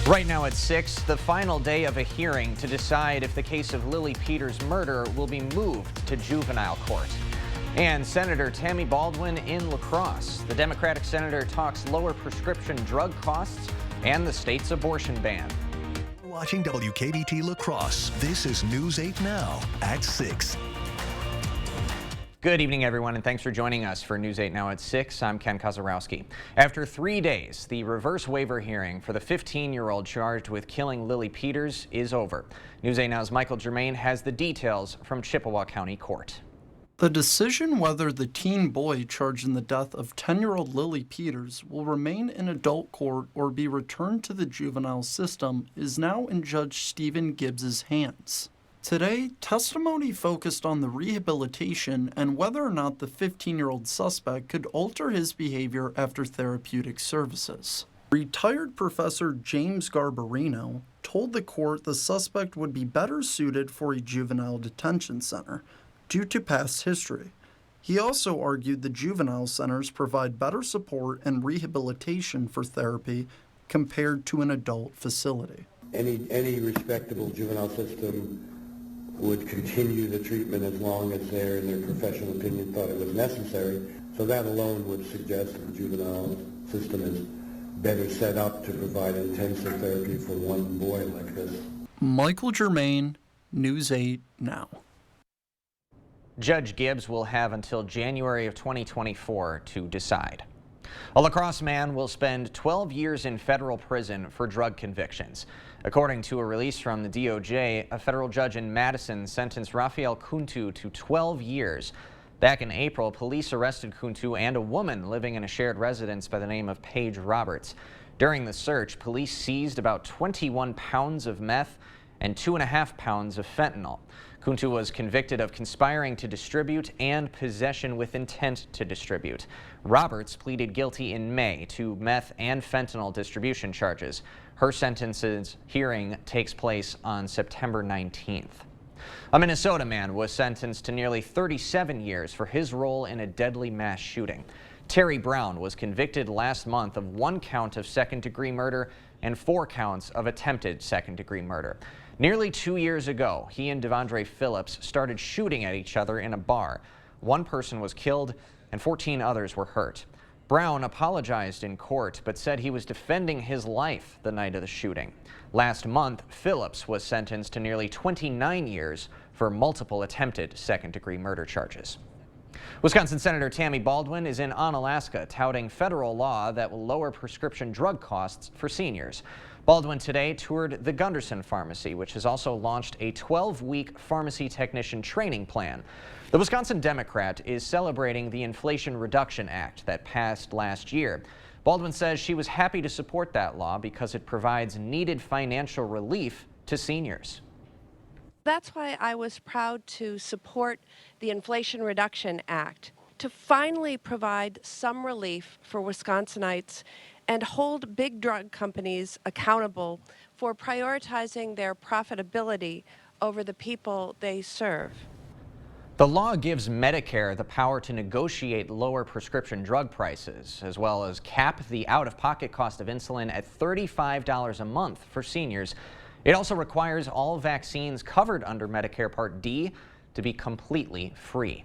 Right now at 6, the final day of a hearing to decide if the case of Lily Peters' murder will be moved to juvenile court. And Senator Tammy Baldwin in La Crosse. The Democratic senator talks lower prescription drug costs and the state's abortion ban. Watching WKBT La Crosse. This is News 8 Now at 6. Good evening, everyone, and thanks for joining us for News 8 Now at 6. I'm Ken Kozarowski. After 3 days, the reverse waiver hearing for the 15-year-old charged with killing Lily Peters is over. News 8 Now's Michael Germain has the details from Chippewa County Court. The decision whether the teen boy charged in the death of 10-year-old Lily Peters will remain in adult court or be returned to the juvenile system is now in Judge Stephen Gibbs's hands. Today, testimony focused on the rehabilitation and whether or not the 15-year-old suspect could alter his behavior after therapeutic services. Retired Professor James Garbarino told the court the suspect would be better suited for a juvenile detention center due to past history. He also argued the juvenile centers provide better support and rehabilitation for therapy compared to an adult facility. Any respectable juvenile system would continue the treatment as long as they, in their professional opinion, thought it was necessary. So that alone would suggest that the juvenile system is better set up to provide intensive therapy for one boy like this. Michael Germain, News 8 Now. Judge Gibbs will have until January of 2024 to decide. A La Crosse man will spend 12 years in federal prison for drug convictions. According to a release from the DOJ, a federal judge in Madison sentenced Rafael Kuntu to 12 years. Back in April, police arrested Kuntu and a woman living in a shared residence by the name of Paige Roberts. During the search, police seized about 21 pounds of meth and 2.5 pounds of fentanyl. Kuntu was convicted of conspiring to distribute and possession with intent to distribute. Roberts pleaded guilty in May to meth and fentanyl distribution charges. Her sentence's hearing takes place on September 19th. A Minnesota man was sentenced to nearly 37 years for his role in a deadly mass shooting. Terry Brown was convicted last month of 1 count of second-degree murder and 4 counts of attempted second-degree murder. Nearly 2 years ago, he and Devondre Phillips started shooting at each other in a bar. 1 person was killed and 14 others were hurt. Brown apologized in court but said he was defending his life the night of the shooting. Last month, Phillips was sentenced to nearly 29 years for multiple attempted second-degree murder charges. Wisconsin Senator Tammy Baldwin is in Onalaska touting federal law that will lower prescription drug costs for seniors. Baldwin today toured the Gunderson Pharmacy, which has also launched a 12-week pharmacy technician training plan. The Wisconsin Democrat is celebrating the Inflation Reduction Act that passed last year. Baldwin says she was happy to support that law because it provides needed financial relief to seniors. That's why I was proud to support the Inflation Reduction Act, to finally provide some relief for Wisconsinites and hold big drug companies accountable for prioritizing their profitability over the people they serve. The law gives Medicare the power to negotiate lower prescription drug prices, as well as cap the out-of-pocket cost of insulin at $35 a month for seniors. It also requires all vaccines covered under Medicare Part D to be completely free.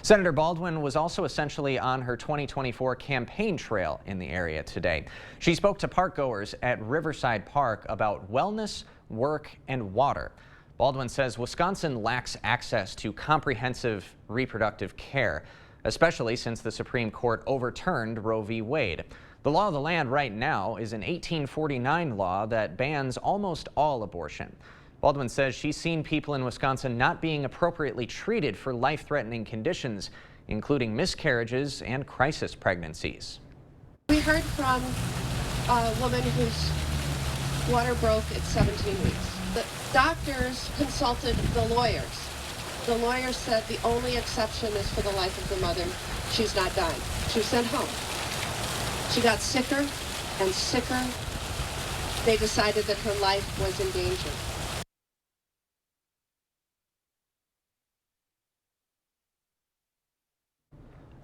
Senator Baldwin was also essentially on her 2024 campaign trail in the area today. She spoke to parkgoers at Riverside Park about wellness, work, and water. Baldwin says Wisconsin lacks access to comprehensive reproductive care, especially since the Supreme Court overturned Roe v. Wade. The law of the land right now is an 1849 law that bans almost all abortion. Baldwin says she's seen people in Wisconsin not being appropriately treated for life-threatening conditions, including miscarriages and crisis pregnancies. We heard from a woman whose water broke at 17 weeks. The doctors consulted the lawyers. The lawyers said the only exception is for the life of the mother. She's not dying. She was sent home. She got sicker and sicker. They decided that her life was in danger.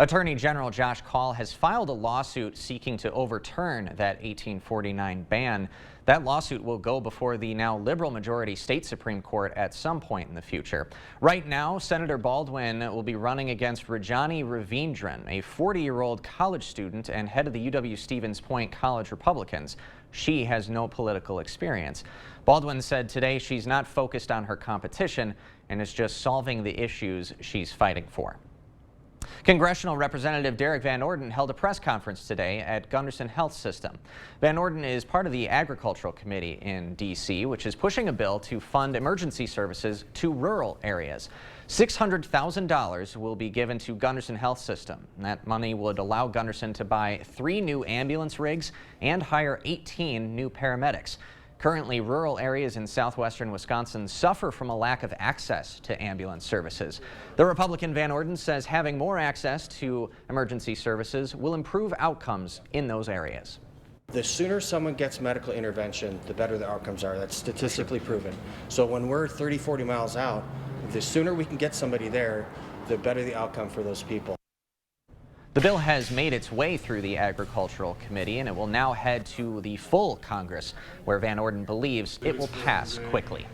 Attorney General Josh Kaul has filed a lawsuit seeking to overturn that 1849 ban. That lawsuit will go before the now liberal majority state Supreme Court at some point in the future. Right now, Senator Baldwin will be running against Rajani Ravindran, a 40-year-old college student and head of the UW-Stevens Point College Republicans. She has no political experience. Baldwin said today she's not focused on her competition and is just solving the issues she's fighting for. Congressional Representative Derek Van Orden held a press conference today at Gunderson Health System. Van Orden is part of the Agricultural Committee in D.C., which is pushing a bill to fund emergency services to rural areas. $600,000 will be given to Gunderson Health System. That money would allow Gunderson to buy 3 new ambulance rigs and hire 18 new paramedics. Currently, rural areas in southwestern Wisconsin suffer from a lack of access to ambulance services. The Republican Van Orden says having more access to emergency services will improve outcomes in those areas. The sooner someone gets medical intervention, the better the outcomes are. That's statistically proven. So when we're 30, 40 miles out, the sooner we can get somebody there, the better the outcome for those people. The bill has made its way through the Agricultural Committee, and it will now head to the full Congress, where Van Orden believes it will pass quickly.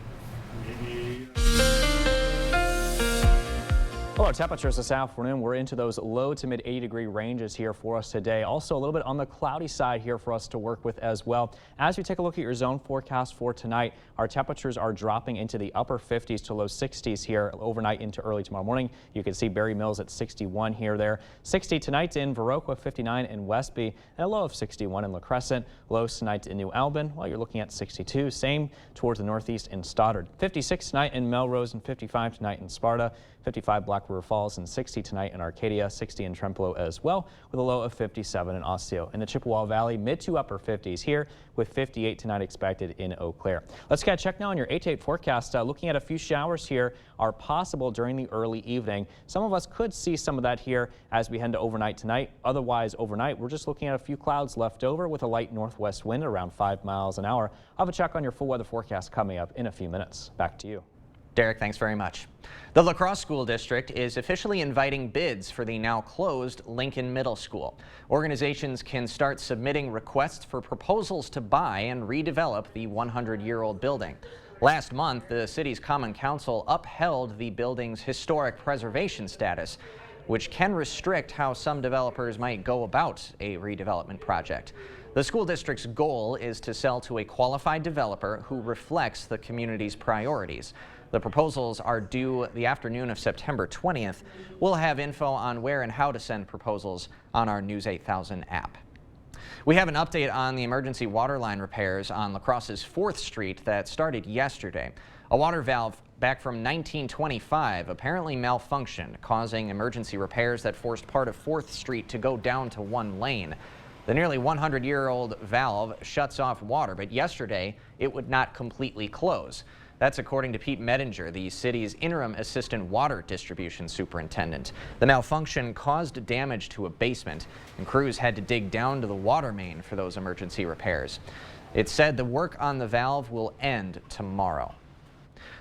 Well, our temperatures this afternoon, we're into those low to mid 80-degree ranges here for us today. Also a little bit on the cloudy side here for us to work with as well. As we take a look at your zone forecast for tonight, our temperatures are dropping into the upper 50s to low 60s here overnight into early tomorrow morning. You can see Berry Mills at 61 here there. 60 tonight in Viroqua, 59 in Westby, and a low of 61 in La Crescent. Lows tonight in New Albin, while you're looking at 62. Same towards the northeast in Stoddard. 56 tonight in Melrose and 55 tonight in Sparta. 55 Black River Falls and 60 tonight in Arcadia, 60 in Trempealeau as well, with a low of 57 in Osseo. In the Chippewa Valley, mid to upper 50s here, with 58 tonight expected in Eau Claire. Let's get a check now on your 8-to-8 forecast. Looking at a few showers here are possible during the early evening. Some of us could see some of that here as we head to overnight tonight. Otherwise, overnight, we're just looking at a few clouds left over with a light northwest wind around 5 miles an hour. I'll have a check on your full weather forecast coming up in a few minutes. Back to you. Derek, thanks very much. The La Crosse School District is officially inviting bids for the now closed Lincoln Middle School. Organizations can start submitting requests for proposals to buy and redevelop the 100-year-old building. Last month, the city's Common Council upheld the building's historic preservation status, which can restrict how some developers might go about a redevelopment project. The school district's goal is to sell to a qualified developer who reflects the community's priorities. The proposals are due the afternoon of September 20th. We'll have info on where and how to send proposals on our News 8000 app. We have an update on the emergency water line repairs on La Crosse's 4th Street that started yesterday. A water valve back from 1925 apparently malfunctioned, causing emergency repairs that forced part of 4th Street to go down to 1 lane. The nearly 100-year-old valve shuts off water, but yesterday it would not completely close. That's according to Pete Medinger, the city's interim assistant water distribution superintendent. The malfunction caused damage to a basement, and crews had to dig down to the water main for those emergency repairs. It said the work on the valve will end tomorrow.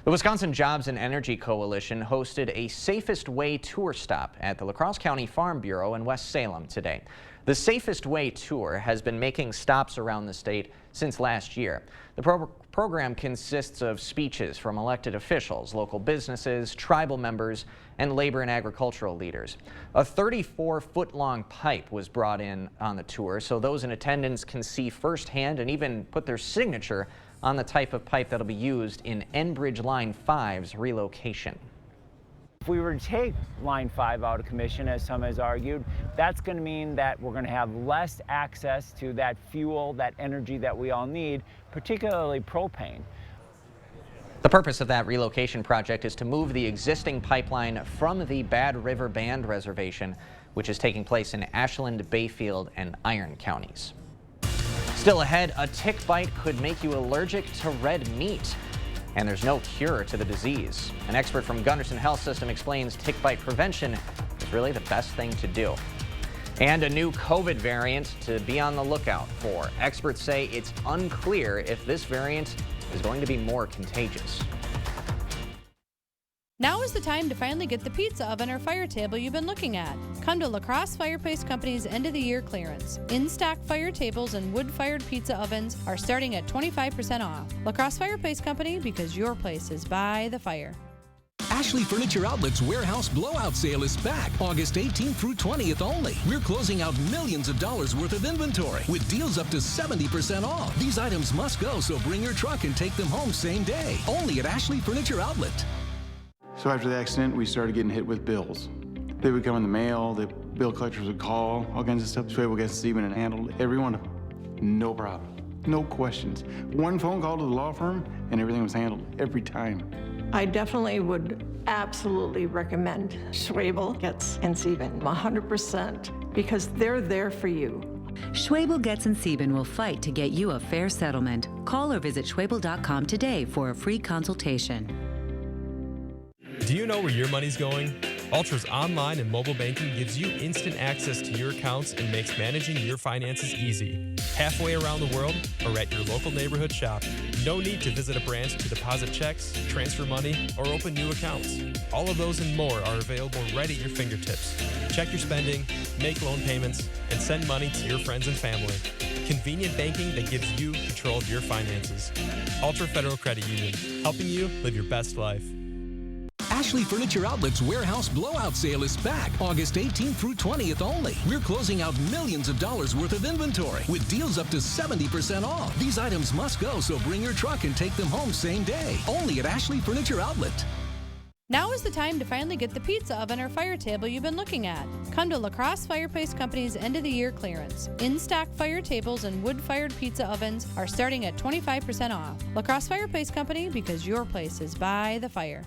The Wisconsin Jobs and Energy Coalition hosted a Safest Way tour stop at the La Crosse County Farm Bureau in West Salem today. The Safest Way tour has been making stops around the state since last year. The program consists of speeches from elected officials, local businesses, tribal members, and labor and agricultural leaders. A 34-foot-long pipe was brought in on the tour so those in attendance can see firsthand and even put their signature on the type of pipe that'll be used in Enbridge Line 5's relocation. If we were to take Line 5 out of commission, as some has argued, that's going to mean that we're going to have less access to that fuel, that energy that we all need, particularly propane. The purpose of that relocation project is to move the existing pipeline from the Bad River Band Reservation, which is taking place in Ashland, Bayfield, and Iron counties. Still ahead, a tick bite could make you allergic to red meat. And there's no cure to the disease. An expert from Gunderson Health System explains tick bite prevention is really the best thing to do. And a new COVID variant to be on the lookout for. Experts say it's unclear if this variant is going to be more contagious. Now is the time to finally get the pizza oven or fire table you've been looking at. Come to La Crosse Fireplace Company's end of the year clearance. In-stock fire tables and wood-fired pizza ovens are starting at 25% off. La Crosse Fireplace Company, because your place is by the fire. Ashley Furniture Outlet's Warehouse Blowout Sale is back August 18th through 20th only. We're closing out millions of dollars worth of inventory with deals up to 70% off. These items must go, so bring your truck and take them home same day. Only at Ashley Furniture Outlet. So after the accident, we started getting hit with bills. They would come in the mail, the bill collectors would call, all kinds of stuff. Schwebel gets Sieben and handled every one of them. No problem. No questions. One phone call to the law firm and everything was handled every time. I definitely would absolutely recommend Schwebel Getz and Sieben 100% because they're there for you. Schwebel Getz and Sieben will fight to get you a fair settlement. Call or visit Schwebel.com today for a free consultation. Do you know where your money's going? Ultra's online and mobile banking gives you instant access to your accounts and makes managing your finances easy. Halfway around the world or at your local neighborhood shop. No need to visit a branch to deposit checks, transfer money, or open new accounts. All of those and more are available right at your fingertips. Check your spending, make loan payments, and send money to your friends and family. Convenient banking that gives you control of your finances. Ultra Federal Credit Union, helping you live your best life. Ashley Furniture Outlet's Warehouse Blowout Sale is back August 18th through 20th only. We're closing out millions of dollars worth of inventory with deals up to 70% off. These items must go, so bring your truck and take them home same day. Only at Ashley Furniture Outlet. Now is the time to finally get the pizza oven or fire table you've been looking at. Come to La Crosse Fireplace Company's end of the year clearance. In-stock fire tables and wood-fired pizza ovens are starting at 25% off. La Crosse Fireplace Company, because your place is by the fire.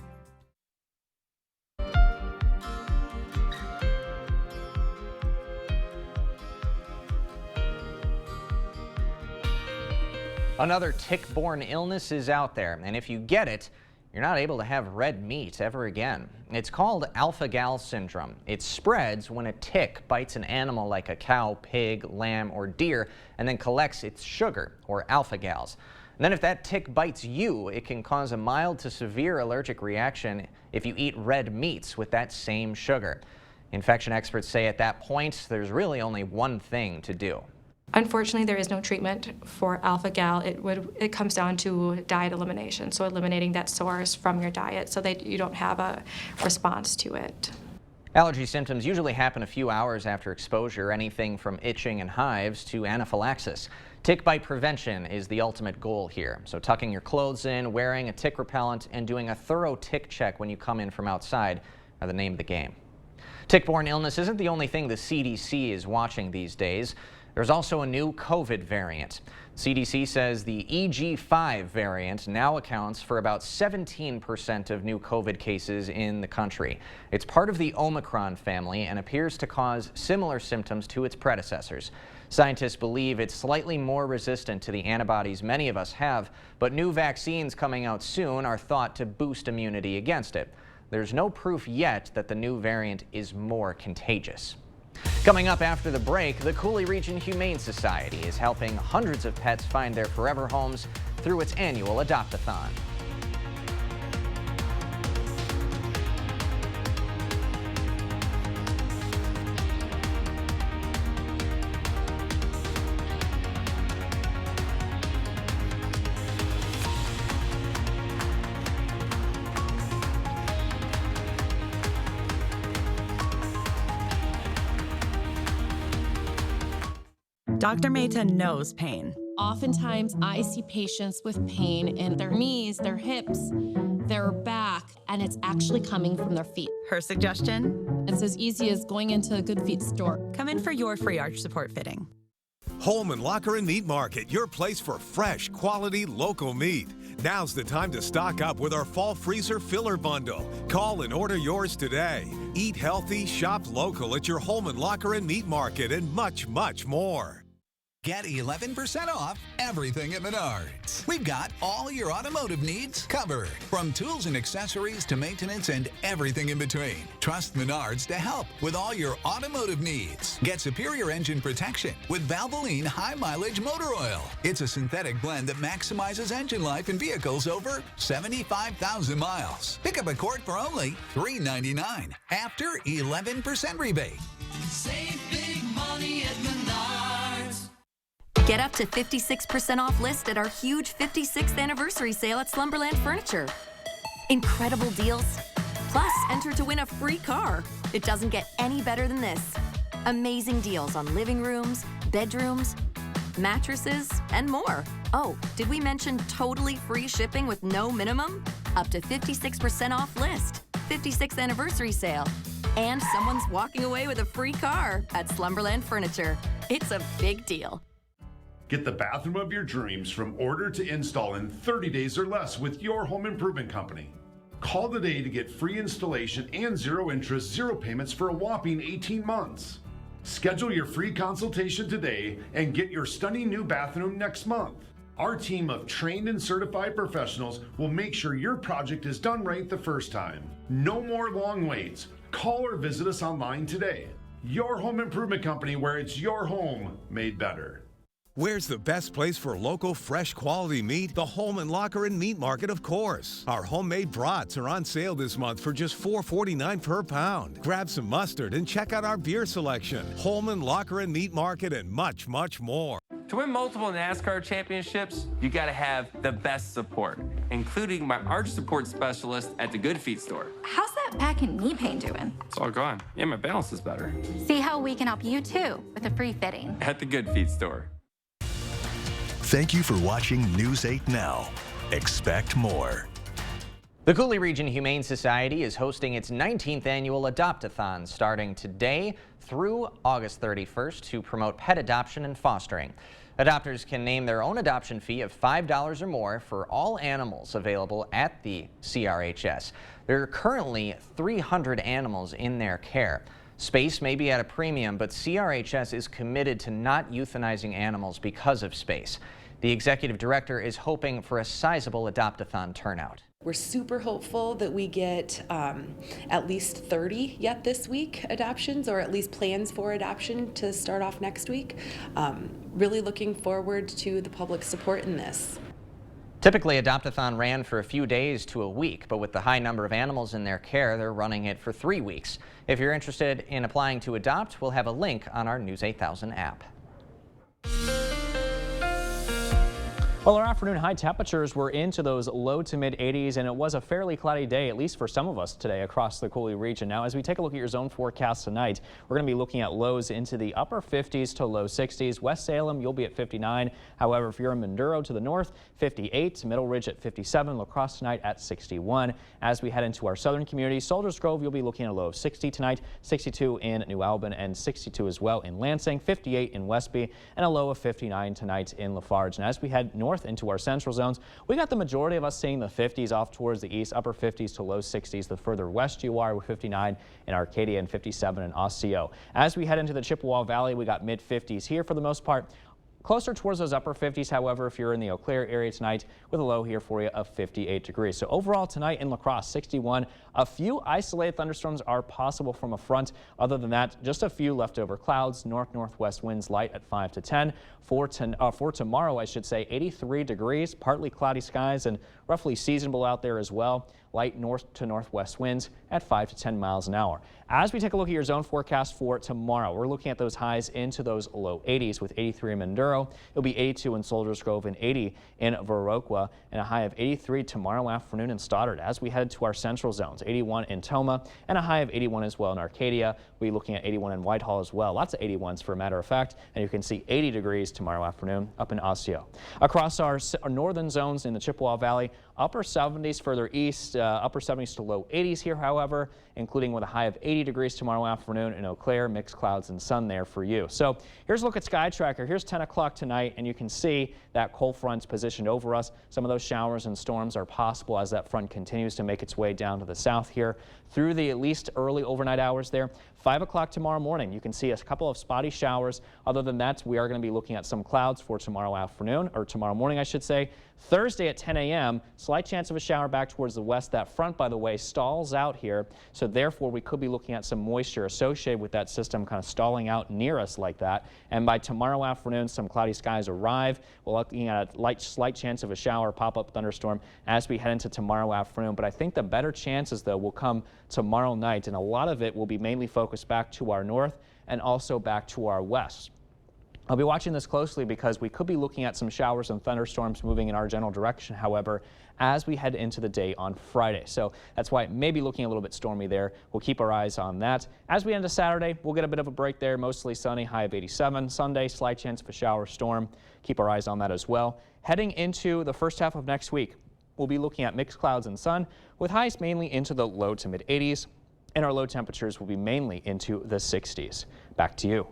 Another tick-borne illness is out there, and if you get it, you're not able to have red meat ever again. It's called alpha-gal syndrome. It spreads when a tick bites an animal like a cow, pig, lamb, or deer, and then collects its sugar, or alpha-gals. And then if that tick bites you, it can cause a mild to severe allergic reaction if you eat red meats with that same sugar. Infection experts say at that point, there's really only one thing to do. Unfortunately, there is no treatment for alpha-gal. It comes down to diet elimination, so eliminating that source from your diet so that you don't have a response to it. Allergy symptoms usually happen a few hours after exposure, anything from itching and hives to anaphylaxis. Tick bite prevention is the ultimate goal here, so tucking your clothes in, wearing a tick repellent, and doing a thorough tick check when you come in from outside are the name of the game. Tick-borne illness isn't the only thing the CDC is watching these days. There's also a new COVID variant. CDC says the EG5 variant now accounts for about 17% of new COVID cases in the country. It's part of the Omicron family and appears to cause similar symptoms to its predecessors. Scientists believe it's slightly more resistant to the antibodies many of us have, but new vaccines coming out soon are thought to boost immunity against it. There's no proof yet that the new variant is more contagious. Coming up after the break, the Cooley Region Humane Society is helping hundreds of pets find their forever homes through its annual Adopt-a-thon. Dr. Mehta knows pain. Oftentimes, I see patients with pain in their knees, their hips, their back, and it's actually coming from their feet. Her suggestion? It's as easy as going into a Good Feet store. Come in for your free arch support fitting. Holman Locker and Meat Market, your place for fresh, quality, local meat. Now's the time to stock up with our Fall Freezer Filler Bundle. Call and order yours today. Eat healthy, shop local at your Holman Locker and Meat Market, and much, much more. Get 11% off everything at Menards. We've got all your automotive needs covered, from tools and accessories to maintenance and everything in between. Trust Menards to help with all your automotive needs. Get superior engine protection with Valvoline High Mileage Motor Oil. It's a synthetic blend that maximizes engine life in vehicles over 75,000 miles. Pick up a quart for only $3.99 after 11% rebate. Save big money at Menards. Get up to 56% off list at our huge 56th anniversary sale at Slumberland Furniture. Incredible deals. Plus, enter to win a free car. It doesn't get any better than this. Amazing deals on living rooms, bedrooms, mattresses, and more. Oh, did we mention totally free shipping with no minimum? Up to 56% off list. 56th anniversary sale. And someone's walking away with a free car at Slumberland Furniture. It's a big deal. Get the bathroom of your dreams from order to install in 30 days or less with your home improvement company. Call today to get free installation and zero interest, zero payments for a whopping 18 months. Schedule your free consultation today and get your stunning new bathroom next month. Our team of trained and certified professionals will make sure your project is done right the first time. No more long waits. Call or visit us online today. Your home improvement company, where it's your home made better. Where's the best place for local, fresh, quality meat? The Holman Locker and Meat Market, of course. Our homemade brats are on sale this month for just $4.49 per pound. Grab some mustard and check out our beer selection. Holman Locker and Meat Market and much, much more. To win multiple NASCAR championships, you gotta have the best support, including my arch support specialist at the Good Feet store. How's that back and knee pain doing? It's all gone. Yeah, my balance is better. See how we can help you too with a free fitting. At the Good Feet store. Thank you for watching News 8 Now. Expect more. The Coulee Region Humane Society is hosting its 19th annual Adopt-a-thon starting today through August 31st to promote pet adoption and fostering. Adopters can name their own adoption fee of $5 or more for all animals available at the CRHS. There are currently 300 animals in their care. Space may be at a premium, but CRHS is committed to not euthanizing animals because of space. The executive director is hoping for a sizable Adopt-a-thon turnout. We're super hopeful that we get at least 30 yet this week adoptions, or at least plans for adoption to start off next week. Really looking forward to the public support in this. Typically, Adopt-a-thon ran for a few days to a week, but with the high number of animals in their care, they're running it for 3 weeks. If you're interested in applying to adopt, we'll have a link on our News 8000 app. Well, our afternoon high temperatures were into those low to mid 80s, and it was a fairly cloudy day, at least for some of us today across the Coulee region. Now, as we take a look at your zone forecast tonight, we're going to be looking at lows into the upper 50s to low 60s. West Salem, you'll be at 59. However, if you're in Minduro to the north, 58. Middle Ridge at 57. La Crosse tonight at 61. As we head into our southern communities, Soldiers Grove, you'll be looking at a low of 60 tonight, 62 in New Albin, and 62 as well in Lansing, 58 in Westby, and a low of 59 tonight in Lafarge. And as we head north into our central zones, we got the majority of us seeing the 50s off towards the east, upper 50s to low 60s. The further west you are with 59 in Arcadia and 57 in Osseo. As we head into the Chippewa Valley, we got mid 50s here for the most part. Closer towards those upper 50s, however, if you're in the Eau Claire area tonight, with a low here for you of 58 degrees. So overall tonight in La Crosse, 61. A few isolated thunderstorms are possible from a front. Other than that, just a few leftover clouds. North-northwest winds light at 5 to 10. For tomorrow, I should say, 83 degrees, partly cloudy skies, and roughly seasonable out there as well. Light north to northwest winds at 5 to 10 miles an hour. As we take a look at your zone forecast for tomorrow, we're looking at those highs into those low 80s with 83 in Minduro. It'll be 82 in Soldiers Grove and 80 in Viroqua, and a high of 83 tomorrow afternoon in Stoddard. As we head to our central zones, 81 in Toma and a high of 81 as well in Arcadia. We'll be looking at 81 in Whitehall as well. Lots of 81s for a matter of fact, and you can see 80 degrees tomorrow afternoon up in Osseo. Across our northern zones in the Chippewa Valley, upper 70s further east, upper 70s to low 80s here, however, including with a high of 80 degrees tomorrow afternoon in Eau Claire, mixed clouds and sun there for you. So here's a look at Sky Tracker. Here's 10 o'clock tonight, and you can see that cold front's positioned over us. Some of those showers and storms are possible as that front continues to make its way down to the south here through the at least early overnight hours there. 5 o'clock tomorrow morning, you can see a couple of spotty showers. Other than that, we are going to be looking at some clouds for tomorrow afternoon, or tomorrow morning, I should say. Thursday at 10 a.m., slight chance of a shower back towards the west. That front, by the way, stalls out here, so therefore we could be looking at some moisture associated with that system kind of stalling out near us like that. And by tomorrow afternoon, some cloudy skies arrive. We're looking at a slight chance of a shower, pop-up thunderstorm as we head into tomorrow afternoon. But I think the better chances, though, will come tomorrow night, and a lot of it will be mainly focused back to our north and also back to our west. I'll be watching this closely because we could be looking at some showers and thunderstorms moving in our general direction, however, as we head into the day on Friday. So that's why it may be looking a little bit stormy there. We'll keep our eyes on that. As we end to Saturday, we'll get a bit of a break there, mostly sunny, high of 87. Sunday, slight chance of a shower storm. Keep our eyes on that as well. Heading into the first half of next week, we'll be looking at mixed clouds and sun with highs mainly into the low to mid 80s, and our low temperatures will be mainly into the 60s. Back to you.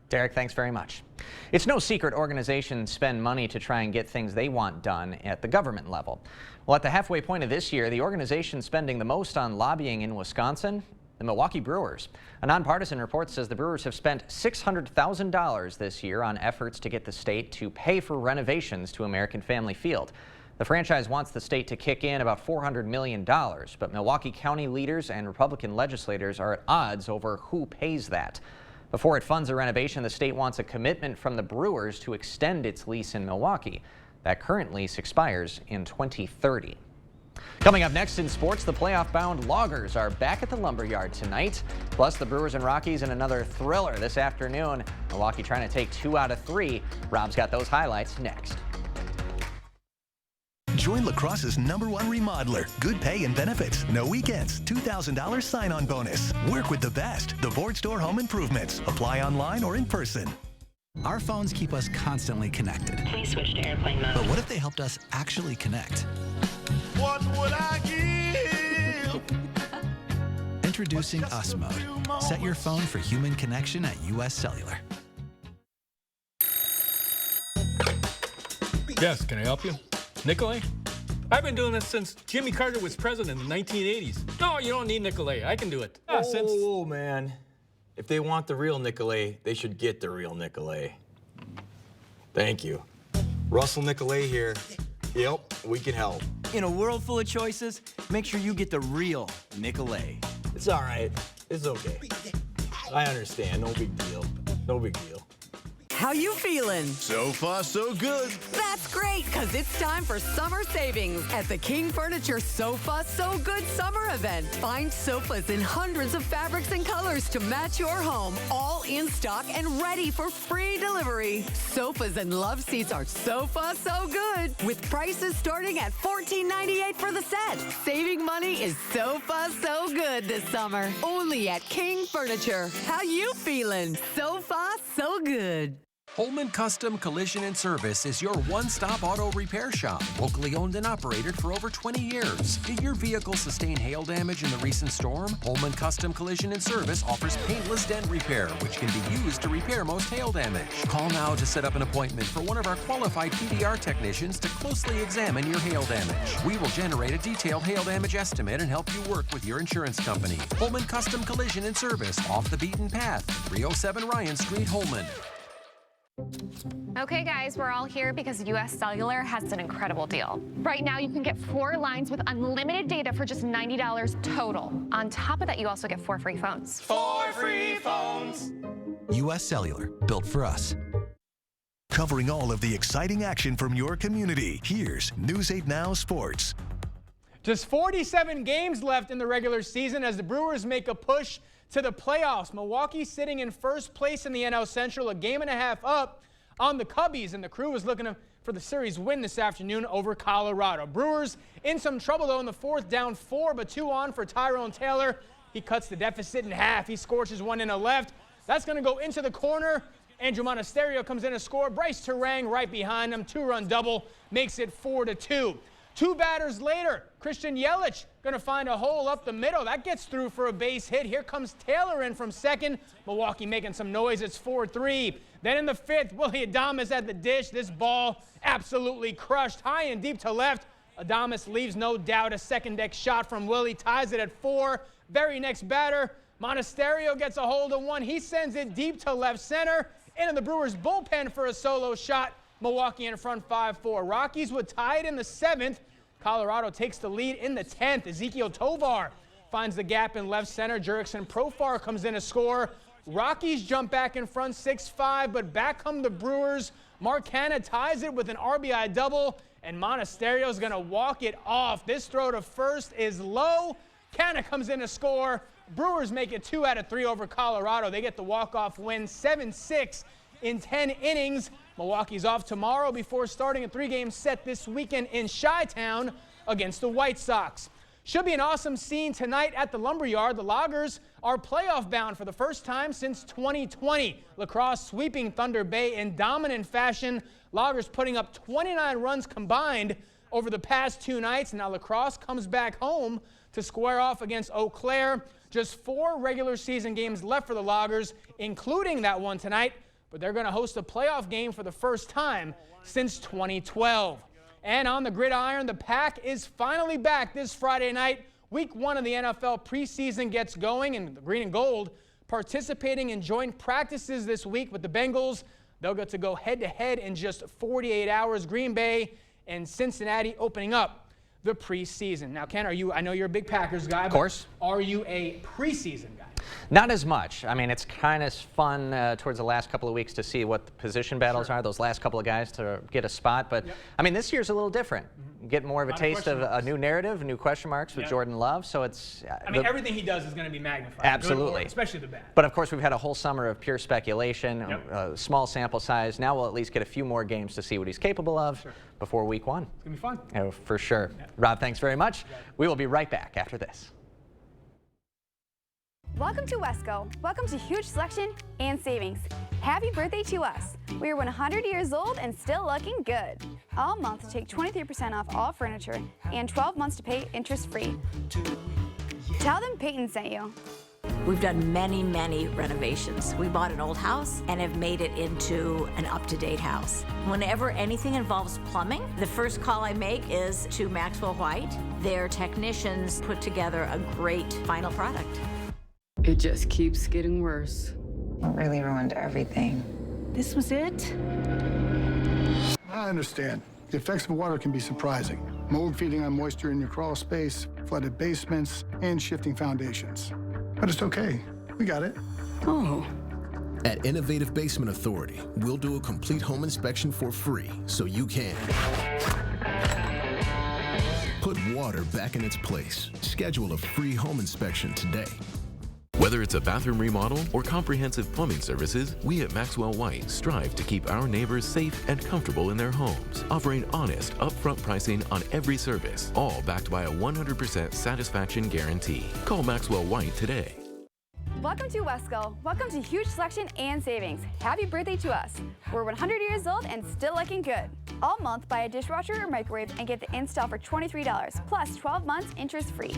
Derek, thanks very much. It's no secret organizations spend money to try and get things they want done at the government level. Well, at the halfway point of this year, the organization spending the most on lobbying in Wisconsin, the Milwaukee Brewers. A nonpartisan report says the Brewers have spent $600,000 this year on efforts to get the state to pay for renovations to American Family Field. The franchise wants the state to kick in about $400 million, but Milwaukee County leaders and Republican legislators are at odds over who pays that. Before it funds a renovation, the state wants a commitment from the Brewers to extend its lease in Milwaukee. That current lease expires in 2030. Coming up next in sports, the playoff-bound Loggers are back at the Lumberyard tonight. Plus, the Brewers and Rockies in another thriller this afternoon. Milwaukee trying to take 2 out of 3. Rob's got those highlights next. Join La Crosse's #1 remodeler. Good pay and benefits. No weekends. $2,000 sign-on bonus. Work with the best. The Board Store Home Improvements. Apply online or in person. Our phones keep us constantly connected. Please switch to airplane mode. But what if they helped us actually connect? What would I give? Introducing US Mode. Set your phone for human connection at US Cellular. Yes, can I help you? Nicolay? I've been doing this since Jimmy Carter was president in the 1980s. No, you don't need Nicolay. I can do it. Oh, man. If they want the real Nicolay, they should get the real Nicolay. Thank you. Russell Nicolay here. Yep, we can help. In a world full of choices, make sure you get the real Nicolay. It's all right. It's okay. I understand. No big deal. No big deal. How you feeling? So far, so good. That's great, because it's time for summer savings at the King Furniture Sofa So Good Summer Event. Find sofas in hundreds of fabrics and colors to match your home, all in stock and ready for free delivery. Sofas and love seats are so good, with prices starting at $14.98 for the set. Saving money is so good this summer. Only at King Furniture. How you feeling? So good. Holman Custom Collision and Service is your one-stop auto repair shop, locally owned and operated for over 20 years. Did your vehicle sustain hail damage in the recent storm? Holman Custom Collision and Service offers paintless dent repair, which can be used to repair most hail damage. Call now to set up an appointment for one of our qualified PDR technicians to closely examine your hail damage. We will generate a detailed hail damage estimate and help you work with your insurance company. Holman Custom Collision and Service, off the beaten path, 307 Ryan Street, Holman. Okay guys, we're all here because US Cellular has an incredible deal. Right now you can get 4 lines with unlimited data for just $90 total. On top of that, you also get 4 free phones. 4 free phones. US Cellular, built for us. Covering all of the exciting action from your community, here's News 8 Now Sports. Just 47 games left in the regular season as the Brewers make a push to the playoffs. Milwaukee sitting in first place in the NL Central, a game and a half up on the Cubbies, and the Crew was looking for the series win this afternoon over Colorado. Brewers in some trouble, though, in the fourth, down 4, but 2 on for Tyrone Taylor. He cuts the deficit in half. He scorches one in the left. That's going to go into the corner. Andrew Monasterio comes in to score. Bryce Terang right behind him. 2-run double makes it 4-2. 2 batters later, Christian Yelich going to find a hole up the middle. That gets through for a base hit. Here comes Taylor in from second. Milwaukee making some noise. It's 4-3. Then in the 5th, Willy Adames at the dish. This ball absolutely crushed high and deep to left. Adames leaves no doubt. A second deck shot from Willie ties it at 4. Very next batter, Monasterio gets a hold of one. He sends it deep to left center. Into the Brewers bullpen for a solo shot. Milwaukee in front 5-4. Rockies would tie it in the 7th. Colorado takes the lead in the 10th. Ezekiel Tovar finds the gap in left center. Jurickson Profar comes in to score. Rockies jump back in front 6-5, but back come the Brewers. Mark Canha ties it with an RBI double, and Monasterio's going to walk it off. This throw to first is low. Canha comes in to score. Brewers make it 2 out of 3 over Colorado. They get the walk-off win 7-6 in 10 innings. Milwaukee's off tomorrow before starting a 3-game set this weekend in Chi-Town against the White Sox. Should be an awesome scene tonight at the Lumberyard. The Loggers are playoff bound for the first time since 2020. Lacrosse sweeping Thunder Bay in dominant fashion. Loggers putting up 29 runs combined over the past 2 nights. Now Lacrosse comes back home to square off against Eau Claire. Just 4 regular season games left for the Loggers, including that one tonight. But they're going to host a playoff game for the first time since 2012. And on the gridiron, the Pack is finally back this Friday night. Week 1 of the NFL preseason gets going, and the Green and Gold participating in joint practices this week with the Bengals. They'll get to go head-to-head in just 48 hours. Green Bay and Cincinnati opening up the preseason. Now, Ken, I know you're a big Packers guy. Of course. But are you a preseason guy? Not as much. I mean, it's kind of fun towards the last couple of weeks to see what the position battles are, those last couple of guys to get a spot. But, I mean, this year's a little different. Get more of a taste of a new narrative, new question marks with Jordan Love. So it's... I mean, everything he does is going to be magnified. Absolutely. Especially the bad. But, of course, we've had a whole summer of pure speculation, small sample size. Now we'll at least get a few more games to see what he's capable of before week 1. It's going to be fun. Oh, for sure. Rob, thanks very much. We will be right back after this. Welcome to Wesco. Welcome to huge selection and savings. Happy birthday to us. We are 100 years old and still looking good. All month, take 23% off all furniture and 12 months to pay interest-free. Tell them Peyton sent you. We've done many, many renovations. We bought an old house and have made it into an up-to-date house. Whenever anything involves plumbing, the first call I make is to Maxwell White. Their technicians put together a great final product. It just keeps getting worse. It really ruined everything. This was it? I understand. The effects of water can be surprising. Mold feeding on moisture in your crawl space, flooded basements, and shifting foundations. But it's okay. We got it. Oh. At Innovative Basement Authority, we'll do a complete home inspection for free so you can put water back in its place. Schedule a free home inspection today. Whether it's a bathroom remodel or comprehensive plumbing services, we at Maxwell White strive to keep our neighbors safe and comfortable in their homes, offering honest, upfront pricing on every service, all backed by a 100% satisfaction guarantee. Call Maxwell White today. Welcome to Wesco. Welcome to huge selection and savings. Happy birthday to us. We're 100 years old and still looking good. All month, buy a dishwasher or microwave and get the install for $23, plus 12 months interest-free.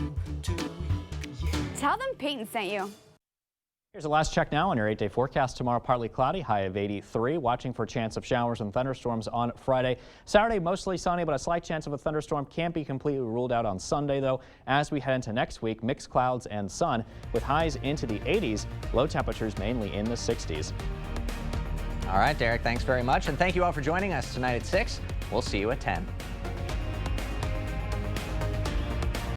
Tell them Peyton sent you. Here's the last check now on your 8-day forecast. Tomorrow, partly cloudy, high of 83. Watching for a chance of showers and thunderstorms on Friday. Saturday, mostly sunny, but a slight chance of a thunderstorm can't be completely ruled out on Sunday, though. As we head into next week, mixed clouds and sun with highs into the 80s. Low temperatures mainly in the 60s. All right, Derek, thanks very much. And thank you all for joining us tonight at 6. We'll see you at 10.